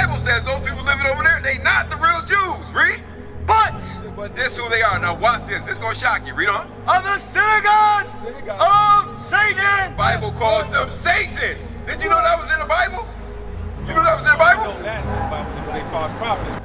Bible says those people living over there, they not the real Jews. Read. But this who they are. Now watch this. This gonna shock you. Read on. Of the synagogues of Satan. The Bible calls them Satan. Did you know that was in the Bible? You know that was in the Bible? They false prophets.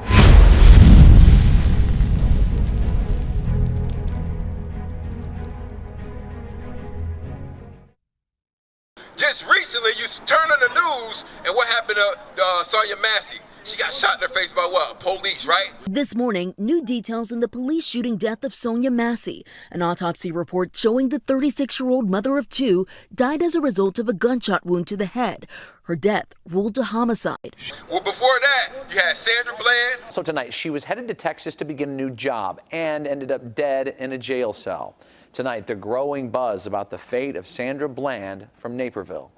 Just recently, you turned on the news, and what happened to Sonya Massey? She got shot in her face by what? Police, right? This morning, new details on the police shooting death of Sonya Massey. An autopsy report showing the 36-year-old mother of two died as a result of a gunshot wound to the head. Her death ruled a homicide. Well, before that, you had Sandra Bland. So tonight, she was headed to Texas to begin a new job and ended up dead in a jail cell. Tonight, the growing buzz about the fate of Sandra Bland from Naperville.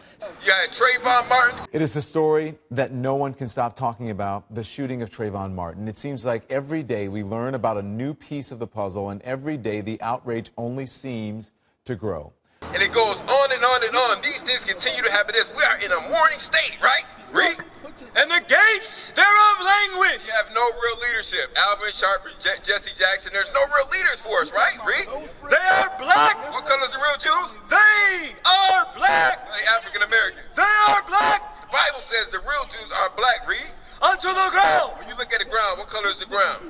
You had Trayvon Martin. It is the story that no one can stop talking about, the shooting of Trayvon Martin. It seems like every day we learn about a new piece of the puzzle, and every day the outrage only seems to grow. And it goes on and on and on. These things continue to happen. We are in a mourning state, right? Read. And the gates thereof languish. You have no real leadership. Alvin Sharp, Jesse Jackson, there's no real leaders for us, right? Read. They are black. What color is the real Jews? They are black. They African American. They are black. The Bible says the real Jews are black, read. Unto the ground. When you look at the ground, what color is the ground?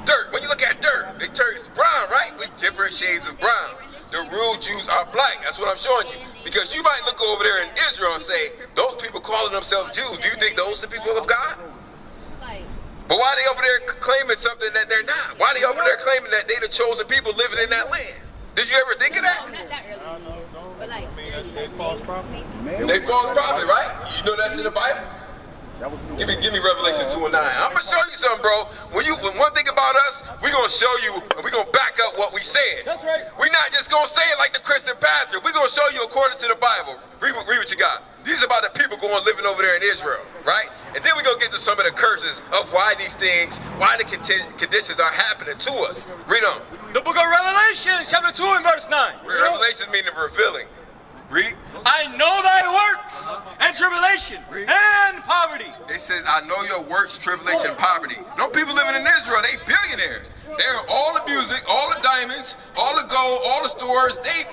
Dirt. When you look at dirt, it's brown, right? With different shades of brown. The real Jews are black. That's what I'm showing you. Because you might look over there in Israel and say, those people calling themselves Jews, do you think those are the people of God? But why are they over there claiming something that they're not? Why are they over there claiming that they the chosen people living in that land? Did you ever think of that? Not that early. But like, They false prophets. They false prophet, right? You know that's in the Bible? Give me Revelation 2 and 9. I'm gonna show you something, bro. When one thing about us, we're gonna show you and we're gonna back up what we said. That's right. We're not just gonna say it like the Christian pastor. We're gonna show you according to the Bible. Read what you got. These are about the people living over there in Israel, right? And then we're gonna get to some of the curses of why these things, why the conditions are happening to us. Read on. The book of Revelation, chapter 2 and verse 9. Revelation meaning revealing. Read. I know thy works and tribulation and poverty. It says, I know your works, tribulation, and poverty. No people living in Israel, they billionaires. They're all the music, all the diamonds, all the gold, all the stores. They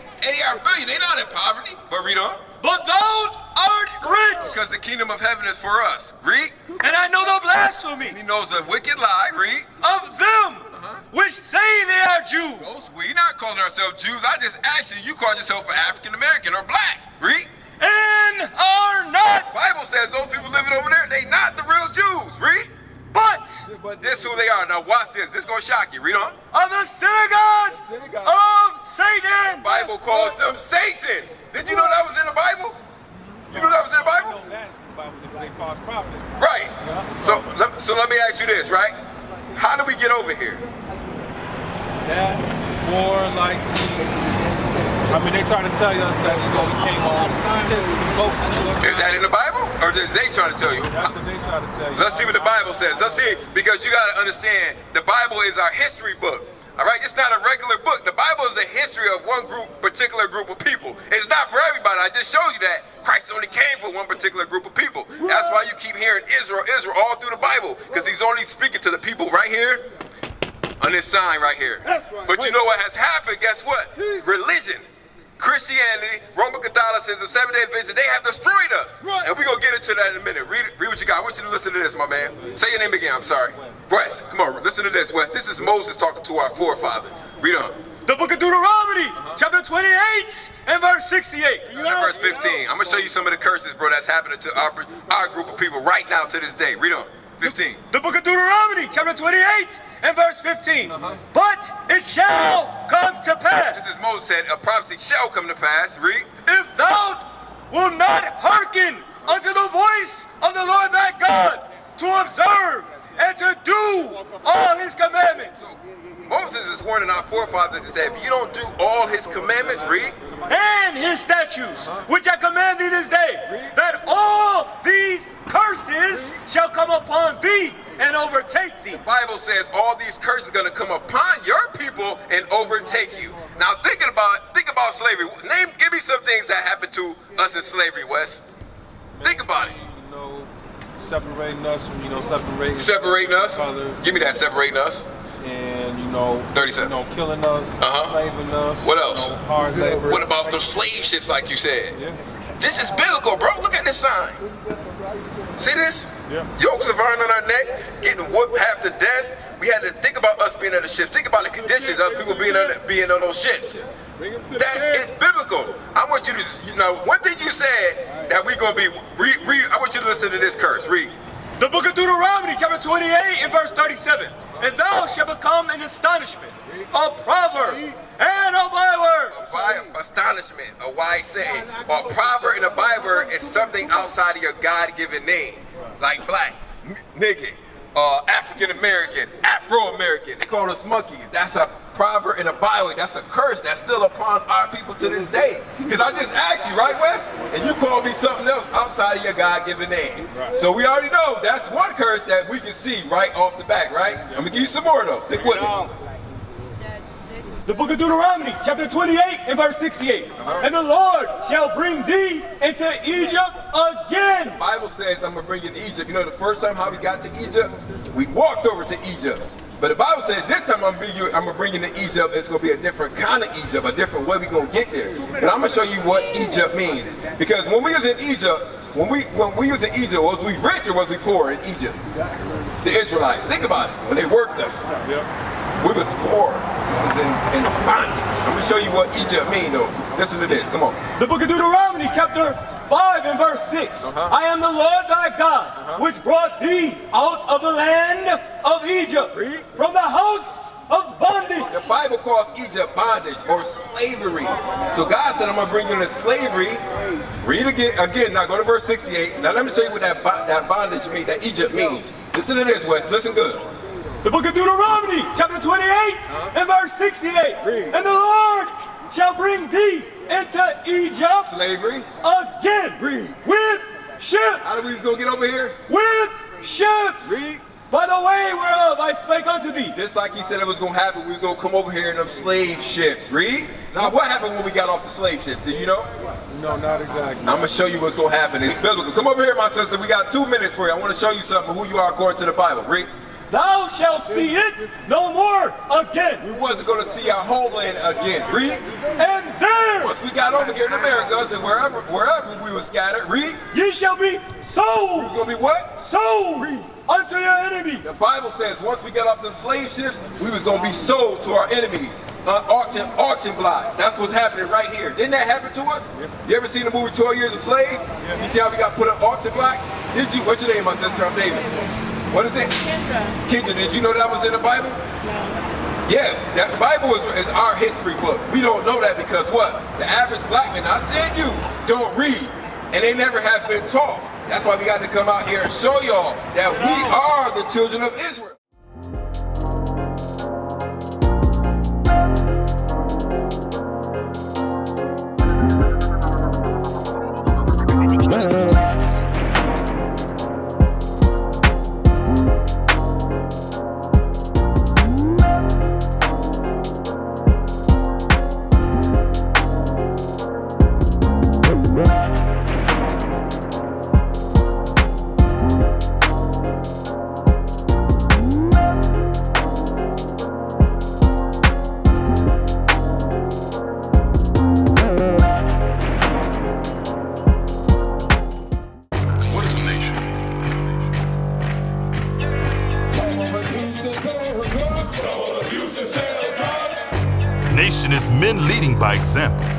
are billion. They're not in poverty. But read on. But thou art rich. Because the kingdom of heaven is for us. Read. And I know the blasphemy He knows the wicked lie. Read. of them which say they are Jews. We're not calling ourselves Jews. I just asked you, you called yourself an African American or black. Read. And are not. The Bible says those people living over there, they not the real Jews. Read. But This who they are. Now watch this. This is going to shock you. Read on. of the synagogues of Satan. The Bible calls them Satan. Did you know that was in the Bible? You know that was in the Bible? They false prophets. Right. So let me ask you this, right? How do we get over here? That more like, I mean, they try to tell us that, we came all the time. Is that in the Bible? Or is they trying to tell you? That's what they try to tell you. Let's see what the Bible says. Let's see, because you got to understand, the Bible is our history book. All right, it's not a regular book. The Bible is the history of one particular group of people. It's not for everybody. I just showed you that Christ only came for one particular group of people. That's why you keep hearing Israel all through the Bible, because he's only speaking to the people right here on this sign right here. But you know what has happened? Guess what? Religion, Christianity, Roman Catholicism, Seventh-day Adventist, they have destroyed us. And we're going to get into that in a minute. Read what you got. I want you to listen to this, my man. Say your name again. I'm sorry. Wes, come on. Listen to this, Wes. This is Moses talking to our forefather. Read on. The book of Deuteronomy, chapter 28 and verse 68. And verse 15. I'm going to show you some of the curses, bro, that's happening to our group of people right now to this day. Read on. 15. The book of Deuteronomy, chapter 28 and verse 15. But it shall come to pass. This is Moses said, a prophecy shall come to pass. Read. If thou wilt not hearken unto the voice of the Lord thy God, to observe and to do all his commandments. So Moses is warning our forefathers and said, if you don't do all his commandments, read. And his statutes, which I command thee this day, that all these curses shall come upon thee and overtake thee. The Bible says all these curses are going to come upon your people and overtake you. Now think about slavery. Give me some things that happened to us in slavery, Wes. Think about it. separating us from, separating. Separating us? Colors. Give me that, separating us. And, 37. Killing us, enslaving us. What else? Hard labor. What about those slave ships like you said? Yeah. This is biblical, bro. Look at this sign. See this? Yeah. Yokes of iron on our neck, getting whooped half to death. We had to think about us being on the ships. Think about the conditions of people being on those ships. That's it, biblical. I want you to, one thing you said that we're going to be, I want you to listen to this curse. Read. The book of Deuteronomy, chapter 28 and verse 37. And thou shalt become an astonishment, a proverb, and a byword. Astonishment, a wise saying. A proverb and a byword is something outside of your God-given name. Like black, nigga, African American, Afro American. They call us monkeys. That's a proverb and a byword. That's a curse that's still upon our people to this day. Because I just asked you, right, Wes? And you called me something else outside of your God-given name. Right. So we already know that's one curse that we can see right off the back, right? I'm going to give you some more of those. Stick with me. The book of Deuteronomy, chapter 28 and verse 68. And the Lord shall bring thee into Egypt again. The Bible says I'm going to bring you to Egypt. You know the first time how we got to Egypt? We walked over to Egypt. But the Bible says this time I'm going to bring you to Egypt. It's going to be a different kind of Egypt, a different way we're going to get there. But I'm going to show you what Egypt means. Because when we was in Egypt, when we was in Egypt, was we rich or was we poor in Egypt? The Israelites. Think about it. When they worked us. We was poor. We was in bondage. I'm going to show you what Egypt means, though. Listen to this. Come on. The book of Deuteronomy, chapter 5 and verse 6. I am the Lord thy God, which brought thee out of the land of Egypt, from the house of bondage. The Bible calls Egypt bondage or slavery. So God said, I'm going to bring you into slavery. Read again. Now go to verse 68. Now let me show you what that bondage means, that Egypt means. Listen to this, Wes. Listen good. The book of Deuteronomy, chapter 28 and verse 68. And the Lord shall bring thee into Egypt. Slavery. Again. With ships. How are we going to get over here? With ships. Read. By the way whereof I spake unto thee. Just like he said it was going to happen, we was going to come over here in them slave ships. Read. Now what happened when we got off the slave ships? Did you know? No, not exactly. I'm going to show you what's going to happen. It's biblical. Come over here, my sister. We got 2 minutes for you. I want to show you something, who you are according to the Bible. Read. Thou shalt see it no more again. We wasn't going to see our homeland again. Read. And there, once we got over here in America and wherever we were scattered, read. Ye shall be sold. Who's going to be what? Sold. Read. Unto your enemies. The Bible says once we got off them slave ships, we was going to be sold to our enemies on auction blocks. That's what's happening right here. Didn't that happen to us? You ever seen the movie 12 Years a Slave? You see how we got put on auction blocks? Did you? What's your name, my sister? I'm David. What is it? Kendra, did you know that was in the Bible? No. Yeah, that Bible is our history book. We don't know that because what? The average black man, I said you, don't read. And they never have been taught. That's why we got to come out here and show y'all that we are the children of Israel. Nation is men leading by example.